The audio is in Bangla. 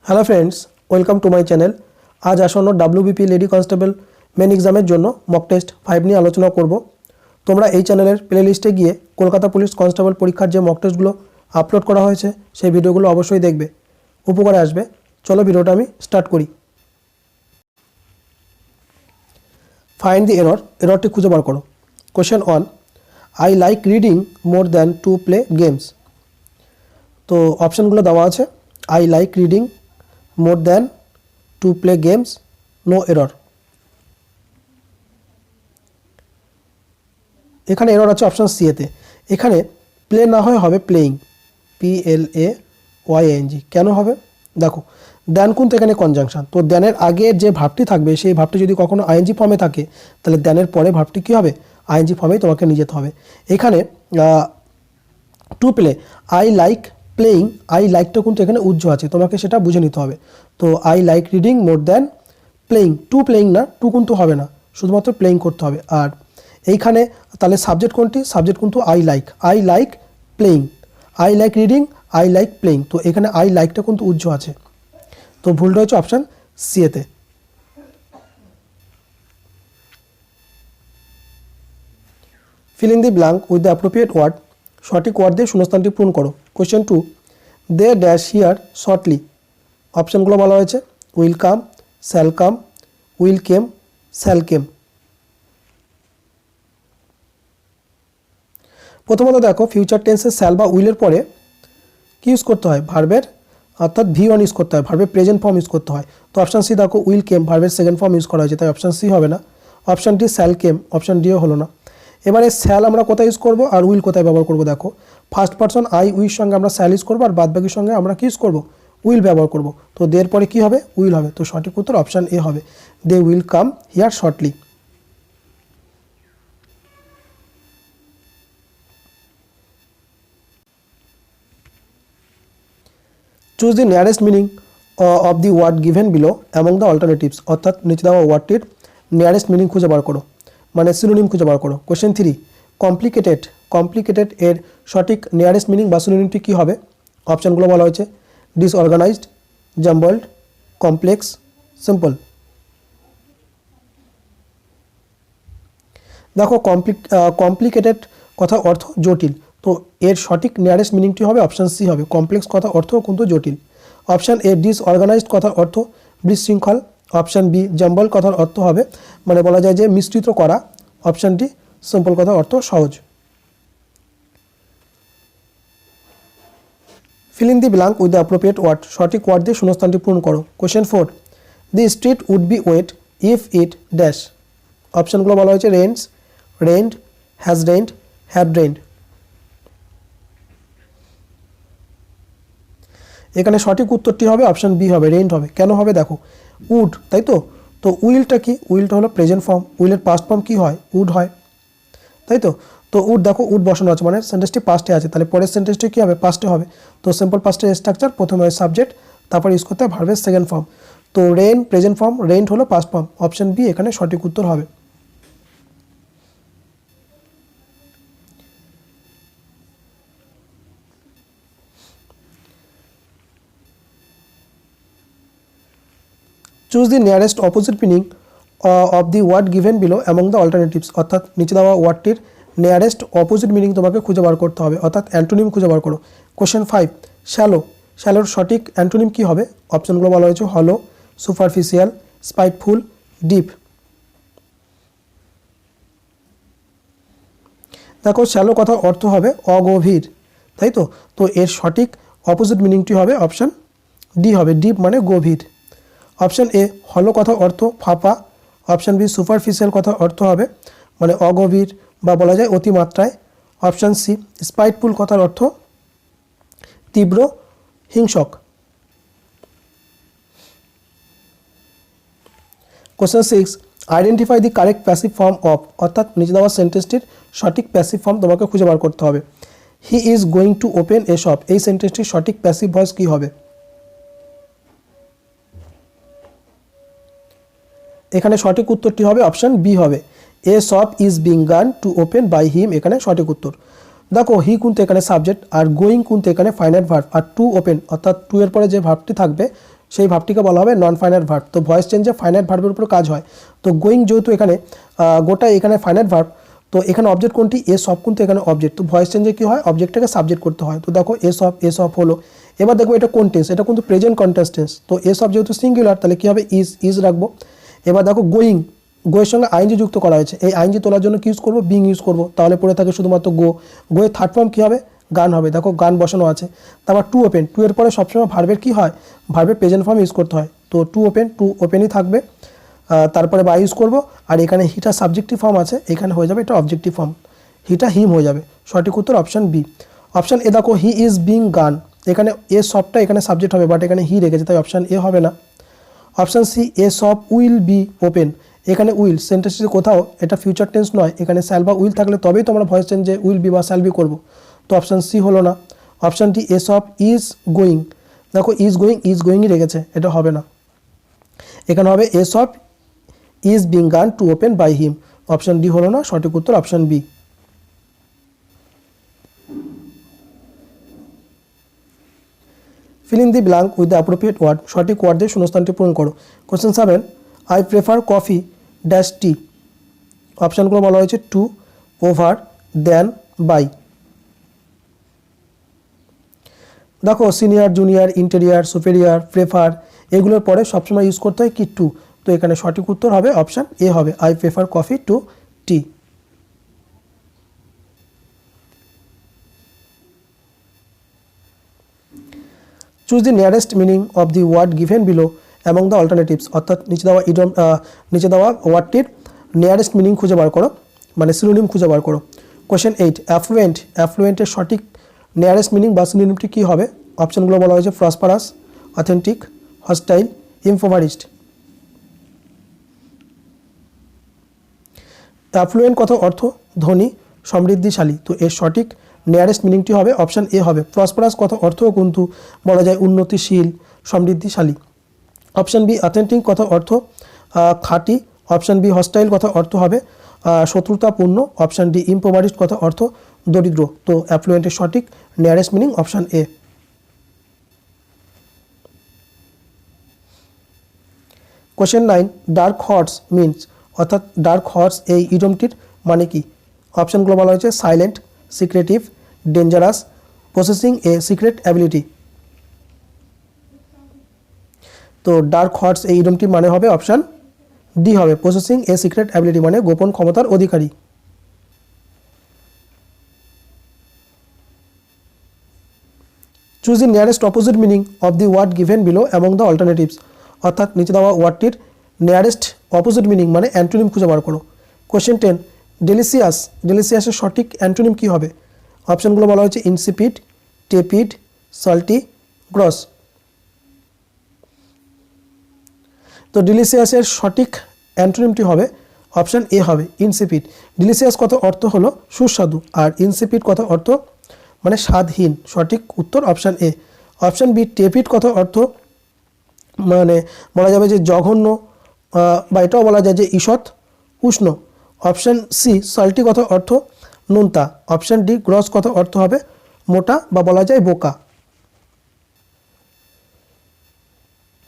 Hello friends, welcome to my channel. আজ আসন্ন ডাব্লিউবিপি লেডি কনস্টেবল মেন এক্সামের জন্য মক টেস্ট 5 নিয়ে আলোচনা করব। তোমরা এই চ্যানেলের প্লেলিস্টে গিয়ে কলকাতা পুলিশ কনস্টেবল পরীক্ষার যে মক টেস্টগুলো আপলোড করা হয়েছে সেই ভিডিওগুলো অবশ্যই দেখবে, উপকারে আসবে। চলো ভিডিওটা আমি স্টার্ট করি। ফাইন্ড দি এররটি খুঁজে বার করো। Question 1, I like reading more than to play games. তো অপশানগুলো দেওয়া আছে। I like reading more than to play games, no error. এখানে এরর আছে অপশান সি এতে। এখানে প্লে না হয় হবে প্লেইং, PLAYING। কেন হবে দেখো, দ্যান কিন্তু এখানে কনজাংশন, তো দ্যানের আগে যে ভাবটি থাকবে সেই ভাবটি যদি কখনো আইএনজি ফর্মে থাকে তাহলে দ্যানের পরে ভাবটি কী হবে, আইএনজি ফর্মেই তোমাকে নিয়ে যেতে হবে। এখানে to play, I like playing, I লাইকটা কিন্তু এখানে উজ্জ্ব আছে, তোমাকে সেটা বুঝে নিতে হবে। তো I like reading more than playing, two playing না, টু কিন্তু হবে না, শুধুমাত্র প্লেইং করতে হবে। আর এইখানে তাহলে সাবজেক্ট কোনটি, সাবজেক্ট কিন্তু I like playing, I like reading, I like playing. তো এখানে আই লাইকটা কিন্তু উজ্জ্ব আছে, তো ভুলটা হচ্ছে অপশান সি এতে। Fill in the blank with the appropriate word. সঠিক ওয়ার্ড দিয়ে শূন্যস্থানটি পূরণ করো। Question 2, they dash here shortly. অপশানগুলো বলা হয়েছে will come, shall come, will came, shall came. প্রথমত দেখো, ফিউচার টেন্সে শ্যাল বা উইলের পরে কী ইউজ করতে হয়, ভার্বের অর্থাৎ V1 ইউজ করতে হয়, ভার্বের প্রেজেন্ট ফর্ম ইউজ করতে হয়। তো অপশান সি দেখো, উইল কেম ভার্বের সেকেন্ড ফর্ম ইউজ করা হয়েছে, তাই অপশান সি হবে না। অপশান ডি শ্যাল কেম, অপশান ডিও হলো না। এবারে শ্যাল আমরা কোথায় ইউজ করবো আর উইল কোথায় ব্যবহার করবো দেখো, ফার্স্ট পার্সন আই উইর সঙ্গে আমরা শ্যাল ইউজ করবো আর বাদবাকির সঙ্গে আমরা কী ইউজ করবো, উইল ব্যবহার করবো। তো দের পরে কী হবে, উইল হবে। তো সঠিক উত্তর অপশান এ হবে, they will come here shortly. Choose the nearest meaning of the word given below among the alternatives. অর্থাৎ নিচে দেওয়া ওয়ার্ডটির নিয়ারেস্ট মিনিং খুঁজে বার করো, মানে সিনোনিম খুঁজে বার করো। কোয়েশ্চেন 3, কমপ্লিকেটেড এর সঠিক নিয়ারেস্ট মিনিং বা সিনোনিমটি কী হবে। অপশানগুলো বলা হয়েছে ডিসঅর্গানাইজড, জাম্বলড, কমপ্লেক্স, সিম্পল। দেখো, কমপ্লিকেটেড কথার অর্থ জটিল, তো এর সঠিক নিয়ারেস্ট মিনিংটি হবে অপশান সি হবে। কমপ্লেক্স কথার অর্থ কিন্তু জটিল। অপশান এ ডিসঅর্গানাইজড কথার অর্থ বিশৃঙ্খল। অপশান বি জাম্বল কথার অর্থ হবে মানে বলা যায় যে মিশ্রিত করা। অপশান ডি সিম্পল কথার অর্থ সহজ। Fill in the blank with the appropriate word. সঠিক ওয়ার্ড দিয়ে শূন্যস্থানটি পূরণ করো। Question 4, the street would be wet if it dash. অপশানগুলো বলা হয়েছে rains, rained, has rained, have rained. এখানে সঠিক উত্তরটি হবে অপশান বি হবে, রেইনড হবে। কেন হবে দেখো, উড, তাই তো। তো উইলটা কি, উইলটা হলো প্রেজেন্ট ফর্ম, উইলের পাস্ট ফর্ম কী হয়, উড হয়, তাই তো। তো উড দেখো, উড বসানো আছে মানে সেন্টেন্সটি পাস্টে আছে, তাহলে পরের সেন্টেন্সটি কী হবে, পাস্টে হবে। তো সিম্পল পাস্টের স্ট্রাকচার, প্রথমে হয় সাবজেক্ট, তারপর ইউজ করতে হয় ভার্বের সেকেন্ড ফর্ম। তো রেইন প্রেজেন্ট ফর্ম, রেইনড হলো পাস্ট ফর্ম। অপশান বি এখানে সঠিক উত্তর হবে। Choose the nearest opposite meaning of the word given below among the alternatives. অর্থাৎ নিচে দেওয়া ওয়ার্ডটির নিয়ারেস্ট অপোজিট মিনিং তোমাকে খুঁজে বার করতে হবে, অর্থাৎ অ্যান্টোনিম খুঁজে বার করো। কোয়েশ্চেন 5, শ্যালোর সঠিক অ্যান্টোনিম কী হবে। অপশানগুলো বলা হয়েছে হলো, সুপারফিশিয়াল, স্পাইটফুল, ডিপ। দেখো, শ্যালো কথার অর্থ হবে অগভীর, তাই তো। তো এর সঠিক অপোজিট মিনিংটি হবে অপশান ডি হবে, ডিপ মানে গভীর। অপশান এ হলো কথার অর্থ ফাঁপা। অপশান বি সুপারফিশিয়াল কথার অর্থ হবে মানে অগভীর বা বলা যায় অতিমাত্রায়। অপশান সি স্পাইটফুল কথার অর্থ তীব্র, হিংসক। Question 6, identify the correct passive form of. অর্থাৎ নিচে দেওয়া সেন্টেন্সটির সঠিক প্যাসিভ ফর্ম তোমাকে খুঁজে বার করতে হবে। He is going to open A shop, এই সেন্টেন্সটির সঠিক প্যাসিভ ভয়েস কী হবে। এখানে সঠিক উত্তরটি হবে অপশান বি হবে, এ shop is being gone to open by হিম। এখানে সঠিক উত্তর। দেখো, হি কিন্তু এখানে সাবজেক্ট আর গোয়িং কিন্তু এখানে finite verb, are to open অর্থাৎ টু এর পরে যে ভার্বটি থাকবে সেই ভার্বটিকে বলা হবে নন ফাইনাইট ভার্ব। তো ভয়েস চেঞ্জে ফাইনাইট ভার্বের উপর কাজ হয়। তো গোয়িং যেহেতু এখানে গোটা এখানে ফাইনাইট ভার্ব, তো এখানে অবজেক্ট কোনটি? এস অফ, কিন্তু এখানে অবজেক্ট। তো ভয়েস চেঞ্জে কী হয়? অবজেক্টটাকে সাবজেক্ট করতে হয়। তো দেখো এস অফ হলো। এবার দেখো এটা কোন টেন্স? এটা কিন্তু প্রেজেন্ট কন্টিনিউয়াস টেন্স। তো এস অফ যেহেতু সিঙ্গুলার, তাহলে কী হবে? ইজ রাখবো। এবার দেখো গোয়িং, গোয়ের সঙ্গে আইএনজি যুক্ত করা হয়েছে। এই আইএনজি তোলার জন্য কি ইউজ করবো? বিং ইউজ করবো। তাহলে পড়ে থাকে শুধুমাত্র গোয়ের থার্ড ফর্ম কী হবে? গান হবে। দেখো গান বসানো আছে। তারপর টু ওপেন, টু এর পরে সবসময় ভার্বের কী হয়? ভার্বের প্রেজেন্ট ফর্ম ইউজ করতে হয়। তো টু ওপেনই থাকবে। তারপরে বা ইউজ করবো। আর এখানে হিটা সাবজেক্টিভ ফর্ম আছে, এখানে হয়ে যাবে এটা অবজেক্টিভ ফর্ম, হিটা হিম হয়ে যাবে। সঠিক উত্তর অপশান বি। অপশান এ দেখো হি ইজ বিং গান, এখানে এ সবটা এখানে সাবজেক্ট হবে, বাট এখানে হি রেখেছে, তাই অপশান এ হবে না। অপশান সি এ সব উইল বি ওপেন, এখানে উইল সেন্টেন্সে কোথাও এটা ফিউচার টেন্স নয়, এখানে স্যাল বা উইল থাকলে তবেই তোমরা ভয়েস চেঞ্জে উইল বি বা স্যাল বি করবো। তো অপশান সি হলো না। অপশান ডি এ সব ইজ গোয়িং, দেখো ইজ গোয়িংই রেখেছে, এটা হবে না। এখানে হবে এ সব is being gone to open by him. Option D হলো না, সঠিক উত্তর option B. Fill in the blank with the appropriate word, সঠিক ওয়ার্ড দিয়ে শূন্যস্থানটি পূরণ করো। Question 7, I prefer coffee dash tea. অপশানগুলো বলা হয়েছে টু, ওভার, দেন, বাই। দেখো senior, junior, interior, superior, prefer এগুলোর পরে সবসময় ইউজ করতে হয় কি? টু। তো এখানে সঠিক উত্তর হবে অপশান এ হবে, I prefer coffee to tea. Choose the nearest meaning of the word given below among the alternatives, অর্থাৎ নিচে দেওয়া ওয়ার্ডটির নিয়ারেস্ট মিনিং খুঁজে বার করো, মানে সিনোনিম খুঁজে বার করো। কোয়েশ্চেন 8, অ্যাফ্লুয়েন্টের সঠিক নিয়ারেস্ট মিনিং বা সিনোনিমটি কী হবে? অপশানগুলো বলা হয়েছে প্রসপারাস, অথেন্টিক, হস্টাইল, ইমপোভারিস্ট। অ্যাফ্লুয়েন্ট কথা অর্থ ধনী, সমৃদ্ধিশালী। তো এর সঠিক নিয়ারেস্ট মিনিংটি হবে অপশান এ হবে। প্রসপারাস কথা অর্থও কিন্তু বলা যায় উন্নতিশীল, সমৃদ্ধিশালী। অপশান বি অথেন্টিক কথা অর্থ খাঁটি। অপশান বি হস্টাইল কথা অর্থ হবে শত্রুতাপূর্ণ। অপশান ডি ইমপোভারিস্ট কথা অর্থ দরিদ্র। তো অ্যাফ্লুয়েন্টের সঠিক nearest meaning option A. Question 9, dark horse means, অর্থাৎ ডার্ক হর্স এই ইডিয়মটির মানে কি? অপশানগুলো বলা হয়েছে silent, secretive, dangerous, possessing a secret ability. তো ডার্ক হর্স এই ইডিয়মটির মানে হবে অপশান ডি হবে, পসেসিং এ সিক্রেট অ্যাবিলিটি, মানে গোপন ক্ষমতার অধিকারী। Choose the nearest opposite meaning of the word given below among the alternatives, অর্থাৎ নিচে দেওয়া ওয়ার্ডটির নিয়ারেস্ট অপোজিট মিনিং মানে অ্যান্টোনিম খুঁজে বার করো। কোয়েশ্চেন 10, ডেলিসিয়াসের সঠিক অ্যান্টোনিম কী হবে? অপশানগুলো বলা হয়েছে ইনসিপিড, টেপিড, সল্টি, গ্রস। তো ডেলিসিয়াসের সঠিক অ্যান্টোনিমটি হবে অপশান এ হবে, ইনসিপিড। ডেলিসিয়াস কত অর্থ হলো সুস্বাদু, আর ইনসিপিড কত অর্থ মানে স্বাদহীন। সঠিক উত্তর অপশান এ। অপশান বি টেপিড কত অর্থ মানে বলা যাবে যে জঘন্য, বা এটাও বলা যায় যে ঈষৎ উষ্ণ। অপশান সি সল্টি কত অর্থ নোনতা। অপশান ডি গ্রস কত অর্থ হবে মোটা বা বলা যায় বোকা।